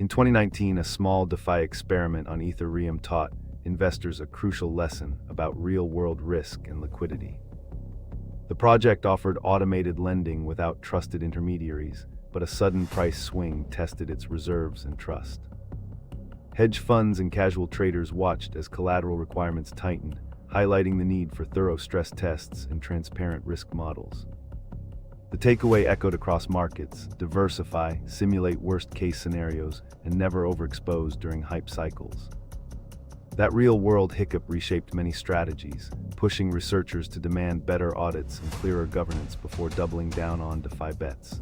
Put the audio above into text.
In 2019, a small DeFi experiment on Ethereum taught investors a crucial lesson about real-world risk and liquidity. The project offered automated lending without trusted intermediaries, but a sudden price swing tested its reserves and trust. Hedge funds and casual traders watched as collateral requirements tightened, highlighting the need for thorough stress tests and transparent risk models. The takeaway echoed across markets: diversify, simulate worst-case scenarios, and never overexpose during hype cycles. That real-world hiccup reshaped many strategies, pushing researchers to demand better audits and clearer governance before doubling down on DeFi bets.